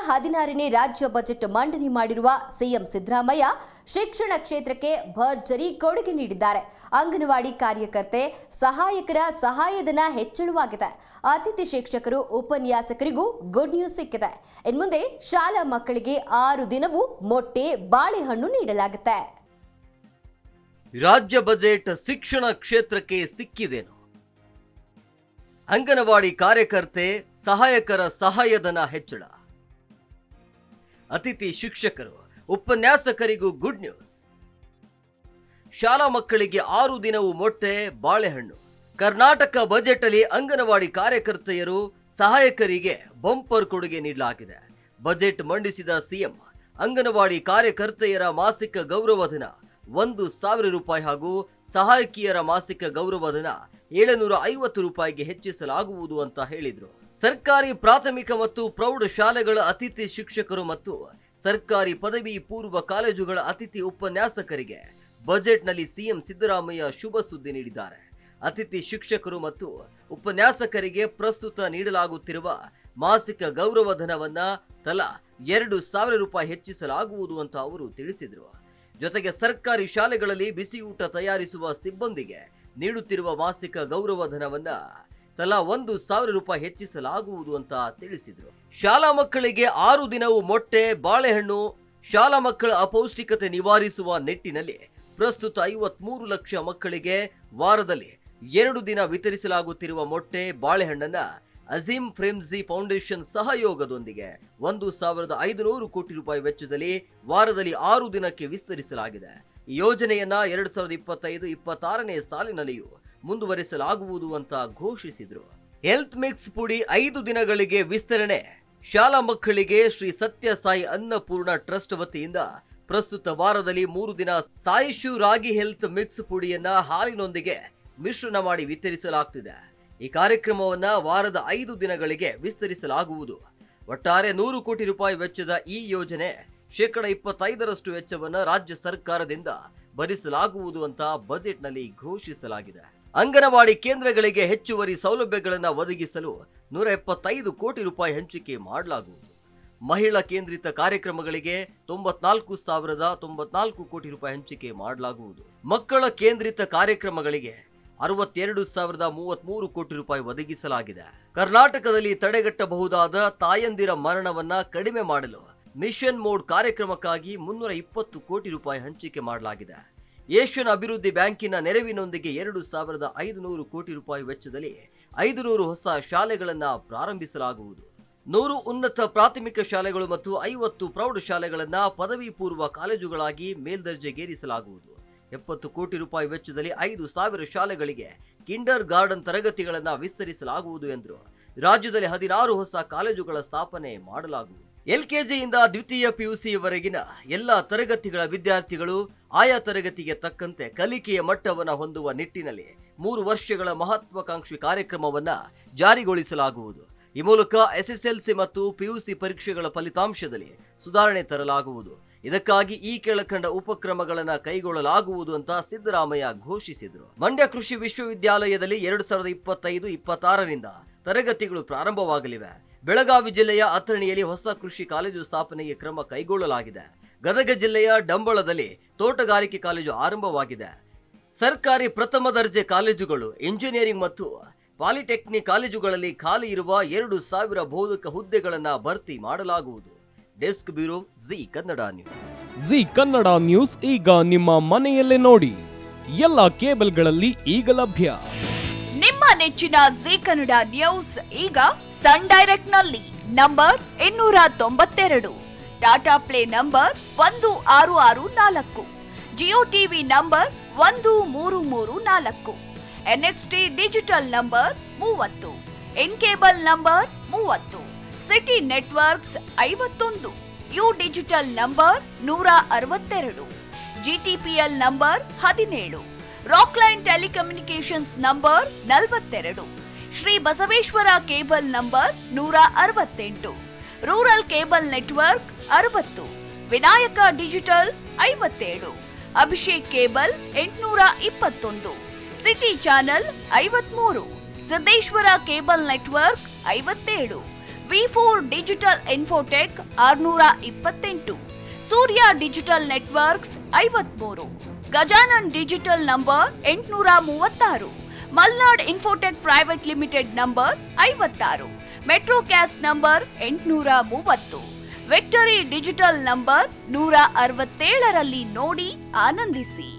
16ನೇ ರಾಜ್ಯ ಬಜೆಟ್ ಮಂಡನೆ ಮಾಡಿರುವ ಸಿಎಂ ಸಿದ್ದರಾಮಯ್ಯ ಶಿಕ್ಷಣ ಕ್ಷೇತ್ರಕ್ಕೆ ಭರ್ಜರಿ ಕೊಡುಗೆ ನೀಡಿದ್ದಾರೆ. ಅಂಗನವಾಡಿ ಕಾರ್ಯಕರ್ತೆ ಸಹಾಯಕರ ಸಹಾಯಧನ ಹೆಚ್ಚಳವಾಗಿದೆ. ಅತಿಥಿ ಶಿಕ್ಷಕರು ಉಪನ್ಯಾಸಕರಿಗೂ ಗುಡ್ ನ್ಯೂಸ್ ಸಿಕ್ಕಿದೆ. ಇನ್ಮುಂದೆ ಶಾಲಾ ಮಕ್ಕಳಿಗೆ 6 ದಿನವೂ ಮೊಟ್ಟೆ ಬಾಳೆಹಣ್ಣು ನೀಡಲಾಗುತ್ತೆ. ರಾಜ್ಯ ಬಜೆಟ್ ಶಿಕ್ಷಣ ಕ್ಷೇತ್ರಕ್ಕೆ ಸಿಕ್ಕಿದೇನು? ಅಂಗನವಾಡಿ ಕಾರ್ಯಕರ್ತೆ ಸಹಾಯಕರ ಸಹಾಯಧನ ಹೆಚ್ಚಳ, ಅತಿಥಿ ಶಿಕ್ಷಕರು ಉಪನ್ಯಾಸಕರಿಗೂ ಗುಡ್ ನ್ಯೂಸ್. ಶಾಲಾ ಮಕ್ಕಳಿಗೆ 6 ದಿನವೂ ಮೊಟ್ಟೆ ಬಾಳೆಹಣ್ಣು. ಕರ್ನಾಟಕ ಬಜೆಟ್ ಅಲ್ಲಿ ಅಂಗನವಾಡಿ ಕಾರ್ಯಕರ್ತೆಯರು ಸಹಾಯಕರಿಗೆ ಬಂಪರ್ ಕೊಡುಗೆ ನೀಡಲಾಗಿದೆ. ಬಜೆಟ್ ಮಂಡಿಸಿದ ಸಿಎಂ ಅಂಗನವಾಡಿ ಕಾರ್ಯಕರ್ತೆಯರ ಮಾಸಿಕ ಗೌರವಧನ 1,000 ರೂಪಾಯಿ ಹಾಗೂ ಸಹಾಯಕಿಯರ ಮಾಸಿಕ ಗೌರವಧನ 750 ರೂಪಾಯಿಗೆ ಹೆಚ್ಚಿಸಲಾಗುವುದು ಅಂತ ಹೇಳಿದ್ರು. ಸರ್ಕಾರಿ ಪ್ರಾಥಮಿಕ ಮತ್ತು ಪ್ರೌಢ ಶಾಲೆಗಳ ಅತಿಥಿ ಶಿಕ್ಷಕರು ಮತ್ತು ಸರ್ಕಾರಿ ಪದವಿ ಪೂರ್ವ ಕಾಲೇಜುಗಳ ಅತಿಥಿ ಉಪನ್ಯಾಸಕರಿಗೆ ಬಜೆಟ್ನಲ್ಲಿ ಸಿಎಂ ಸಿದ್ದರಾಮಯ್ಯ ಶುಭ ಸುದ್ದಿ ನೀಡಿದ್ದಾರೆ. ಅತಿಥಿ ಶಿಕ್ಷಕರು ಮತ್ತು ಉಪನ್ಯಾಸಕರಿಗೆ ಪ್ರಸ್ತುತ ನೀಡಲಾಗುತ್ತಿರುವ ಮಾಸಿಕ ಗೌರವಧನವನ್ನ ತಲಾ 2,000 ರೂಪಾಯಿ ಹೆಚ್ಚಿಸಲಾಗುವುದು ಅಂತ ಅವರು ತಿಳಿಸಿದರು. ಜೊತೆಗೆ ಸರ್ಕಾರಿ ಶಾಲೆಗಳಲ್ಲಿ ಬಿಸಿಯೂಟ ತಯಾರಿಸುವ ಸಿಬ್ಬಂದಿಗೆ ನೀಡುತ್ತಿರುವ ಮಾಸಿಕ ಗೌರವಧನವನ್ನ ತಲಾ 1,000 ರೂಪಾಯಿ ಹೆಚ್ಚಿಸಲಾಗುವುದು ಅಂತ ತಿಳಿಸಿದರು. ಶಾಲಾ ಮಕ್ಕಳಿಗೆ 6 ದಿನವೂ ಮೊಟ್ಟೆ ಬಾಳೆಹಣ್ಣು. ಶಾಲಾ ಮಕ್ಕಳ ಅಪೌಷ್ಟಿಕತೆ ನಿವಾರಿಸುವ ನಿಟ್ಟಿನಲ್ಲಿ ಪ್ರಸ್ತುತ 53 ಲಕ್ಷ ಮಕ್ಕಳಿಗೆ ವಾರದಲ್ಲಿ 2 ದಿನ ವಿತರಿಸಲಾಗುತ್ತಿರುವ ಮೊಟ್ಟೆ ಬಾಳೆಹಣ್ಣನ್ನ ಅಜೀಂ ಫ್ರೆಮ್ಜಿ ಫೌಂಡೇಶನ್ ಸಹಯೋಗದೊಂದಿಗೆ 1,500 ಕೋಟಿ ರೂಪಾಯಿ ವೆಚ್ಚದಲ್ಲಿ ವಾರದಲ್ಲಿ 6 ದಿನಕ್ಕೆ ವಿಸ್ತರಿಸಲಾಗಿದೆ. ಈ ಯೋಜನೆಯನ್ನ 2025-26ನೇ ಸಾಲಿನಲ್ಲಿಯೂ ಮುಂದುವರಿಸಲಾಗುವುದು ಅಂತ ಘೋಷಿಸಿದ್ರು. ಹೆಲ್ತ್ ಮಿಕ್ಸ್ ಪುಡಿ 5 ದಿನಗಳಿಗೆ ವಿಸ್ತರಣೆ. ಶಾಲಾ ಮಕ್ಕಳಿಗೆ ಶ್ರೀ ಸತ್ಯ ಸಾಯಿ ಅನ್ನಪೂರ್ಣ ಟ್ರಸ್ಟ್ ವತಿಯಿಂದ ಪ್ರಸ್ತುತ ವಾರದಲ್ಲಿ 3 ದಿನ ಸಾಯಿಶು ರಾಗಿ ಹೆಲ್ತ್ ಮಿಕ್ಸ್ ಪುಡಿಯನ್ನ ಹಾಲಿನೊಂದಿಗೆ ಮಿಶ್ರಣ ಮಾಡಿ ವಿತರಿಸಲಾಗ್ತಿದೆ. ಈ ಕಾರ್ಯಕ್ರಮವನ್ನ ವಾರದ 5 ದಿನಗಳಿಗೆ ವಿಸ್ತರಿಸಲಾಗುವುದು. ಒಟ್ಟಾರೆ 100 ಕೋಟಿ ರೂಪಾಯಿ ವೆಚ್ಚದ ಈ ಯೋಜನೆ 25% ವೆಚ್ಚವನ್ನ ರಾಜ್ಯ ಸರ್ಕಾರದಿಂದ ಭರಿಸಲಾಗುವುದು ಅಂತ ಬಜೆಟ್ನಲ್ಲಿ ಘೋಷಿಸಲಾಗಿದೆ. ಅಂಗನವಾಡಿ ಕೇಂದ್ರಗಳಿಗೆ ಹೆಚ್ಚುವರಿ ಸೌಲಭ್ಯಗಳನ್ನು ಒದಗಿಸಲು 175 ಕೋಟಿ ರೂಪಾಯಿ ಹಂಚಿಕೆ ಮಾಡಲಾಗುವುದು. ಮಹಿಳಾ ಕೇಂದ್ರಿತ ಕಾರ್ಯಕ್ರಮಗಳಿಗೆ 94,094 ಕೋಟಿ ರೂಪಾಯಿ ಹಂಚಿಕೆ ಮಾಡಲಾಗುವುದು. ಮಕ್ಕಳ ಕೇಂದ್ರಿತ ಕಾರ್ಯಕ್ರಮಗಳಿಗೆ 62,033 ಕೋಟಿ ರೂಪಾಯಿ ಒದಗಿಸಲಾಗಿದೆ. ಕರ್ನಾಟಕದಲ್ಲಿ ತಡೆಗಟ್ಟಬಹುದಾದ ತಾಯಂದಿರ ಮರಣವನ್ನ ಕಡಿಮೆ ಮಾಡಲು ಮಿಷನ್ ಮೋಡ್ ಕಾರ್ಯಕ್ರಮಕ್ಕಾಗಿ 320 ಕೋಟಿ ರೂಪಾಯಿ ಹಂಚಿಕೆ ಮಾಡಲಾಗಿದೆ. ಏಷ್ಯನ್ ಅಭಿವೃದ್ಧಿ ಬ್ಯಾಂಕಿನ ನೆರವಿನೊಂದಿಗೆ 2,500 ಕೋಟಿ ರೂಪಾಯಿ ವೆಚ್ಚದಲ್ಲಿ 500 ಹೊಸ ಶಾಲೆಗಳನ್ನು ಪ್ರಾರಂಭಿಸಲಾಗುವುದು. 100 ಉನ್ನತ ಪ್ರಾಥಮಿಕ ಶಾಲೆಗಳು ಮತ್ತು 50 ಪ್ರೌಢ ಶಾಲೆಗಳನ್ನು ಪದವಿ ಪೂರ್ವ ಕಾಲೇಜುಗಳಾಗಿ ಮೇಲ್ದರ್ಜೆಗೇರಿಸಲಾಗುವುದು. 70 ಕೋಟಿ ರೂಪಾಯಿ ವೆಚ್ಚದಲ್ಲಿ 5,000 ಶಾಲೆಗಳಿಗೆ ಕಿಂಡರ್ ಗಾರ್ಡನ್ ತರಗತಿಗಳನ್ನು ವಿಸ್ತರಿಸಲಾಗುವುದು ಎಂದರು. ರಾಜ್ಯದಲ್ಲಿ 16 ಹೊಸ ಕಾಲೇಜುಗಳ ಸ್ಥಾಪನೆ ಮಾಡಲಾಗುವುದು. LKGಯಿಂದ ದ್ವಿತೀಯ PUCವರೆಗಿನ ಎಲ್ಲ ತರಗತಿಗಳ ವಿದ್ಯಾರ್ಥಿಗಳು ಆಯಾ ತರಗತಿಗೆ ತಕ್ಕಂತೆ ಕಲಿಕೆಯ ಮಟ್ಟವನ್ನು ಹೊಂದುವ ನಿಟ್ಟಿನಲ್ಲಿ 3 ವರ್ಷಗಳ ಮಹತ್ವಾಕಾಂಕ್ಷಿ ಕಾರ್ಯಕ್ರಮವನ್ನ ಜಾರಿಗೊಳಿಸಲಾಗುವುದು. ಈ ಮೂಲಕ SSLC ಮತ್ತು PUC ಪರೀಕ್ಷೆಗಳ ಫಲಿತಾಂಶದಲ್ಲಿ ಸುಧಾರಣೆ ತರಲಾಗುವುದು. ಇದಕ್ಕಾಗಿ ಈ ಕೆಳಕಂಡ ಉಪಕ್ರಮಗಳನ್ನು ಕೈಗೊಳ್ಳಲಾಗುವುದು ಅಂತ ಸಿದ್ದರಾಮಯ್ಯ ಘೋಷಿಸಿದರು. ಮಂಡ್ಯ ಕೃಷಿ ವಿಶ್ವವಿದ್ಯಾಲಯದಲ್ಲಿ 2025-26ರಿಂದ ತರಗತಿಗಳು ಪ್ರಾರಂಭವಾಗಲಿವೆ. ಬೆಳಗಾವಿ ಜಿಲ್ಲೆಯ ಅಥಣಿಯಲ್ಲಿ ಹೊಸ ಕೃಷಿ ಕಾಲೇಜು ಸ್ಥಾಪನೆಗೆ ಕ್ರಮ ಕೈಗೊಳ್ಳಲಾಗಿದೆ. ಗದಗ ಜಿಲ್ಲೆಯ ಡಂಬಳದಲ್ಲಿ ತೋಟಗಾರಿಕೆ ಕಾಲೇಜು ಆರಂಭವಾಗಿದೆ. ಸರ್ಕಾರಿ ಪ್ರಥಮ ದರ್ಜೆ ಕಾಲೇಜುಗಳು, ಇಂಜಿನಿಯರಿಂಗ್ ಮತ್ತು ಪಾಲಿಟೆಕ್ನಿಕ್ ಕಾಲೇಜುಗಳಲ್ಲಿ ಖಾಲಿ ಇರುವ 2,000 ಬೋಧಕ ಹುದ್ದೆಗಳನ್ನು ಭರ್ತಿ ಮಾಡಲಾಗುವುದು. Desk bureau G Kannada news. G Kannada news ಈಗ ನಿಮ್ಮ ಮನೆಯಲ್ಲೇ ನೋಡಿ. ಎಲ್ಲ ಕೇಬಲ್ಗಳಲ್ಲಿ ಈಗ ಲಭ್ಯ. ನಿಮ್ಮ ನೆಚ್ಚಿನ ಜಿ ಕನ್ನಡ ನ್ಯೂಸ್ ಈಗ ಸನ್ ಡೈರೆಕ್ಟ್ ನಲ್ಲಿ number 292, Tata play number 1664, Jio TV number 1334, NXT digital number 30, in cable number 30, city networks 51, U digital number 162, GTPL number 17, Rockline telecommunications number 42, Shri Basaveshwara cable number 168, rural cable network 60, Vinayaka digital 57, Abhishek cable 821, city channel 53, Siddeshwara cable network 57, ವಿ4 digital infotech 628, Surya digital networks 53, Gajanan digital number 836, Malnad infotech private limited number 56, Metrocast number 830, victory digital number 167ರಲ್ಲಿ ನೋಡಿ ಆನಂದಿಸಿ.